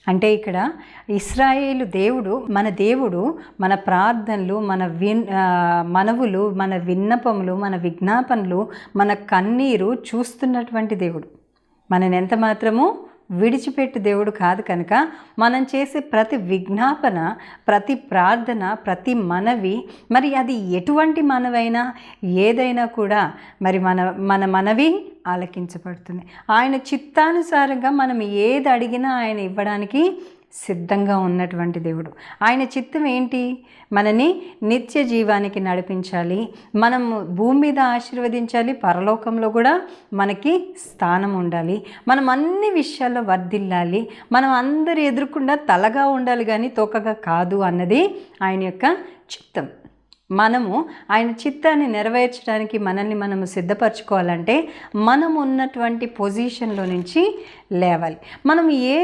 అంటే ఇక్కడ ఇశ్రాయేలు దేవుడు, మన ప్రార్థనలు, మనవులు, మన విన్నపములు, మన విజ్ఞాపనలు, మన కన్నీరు చూస్తున్నటువంటి దేవుడు. మనని ఎంత మాత్రము విడిచిపెట్టు దేవుడు కాదు. కనుక మనం చేసే ప్రతి విజ్ఞాపన, ప్రతి ప్రార్థన, ప్రతి మనవి, మరి అది ఎటువంటి మనవైనా ఏదైనా కూడా మరి మన మనవి ఆలకించబడుతుంది. ఆయన చిత్తానుసారంగా మనం ఏది అడిగినా ఆయన ఇవ్వడానికి సిద్ధంగా ఉన్నటువంటి దేవుడు. ఆయన చిత్తం ఏంటి? మనని నిత్య జీవానికి నడిపించాలి, మనం భూమి మీద ఆశీర్వదించాలి, పరలోకంలో కూడా మనకి స్థానం ఉండాలి, మనం అన్ని విషయాల్లో వర్ధిల్లాలి, మనం అందరు ఎదుర్కొండా తలగా ఉండాలి కానీ తోకగా కాదు అన్నది ఆయన యొక్క చిత్తం. మనము ఆయన చిత్తాన్ని నెరవేర్చడానికి మనము సిద్ధపరచుకోవాలంటే మనం ఉన్నటువంటి పొజిషన్లో నుంచి లేవాలి. మనం ఏ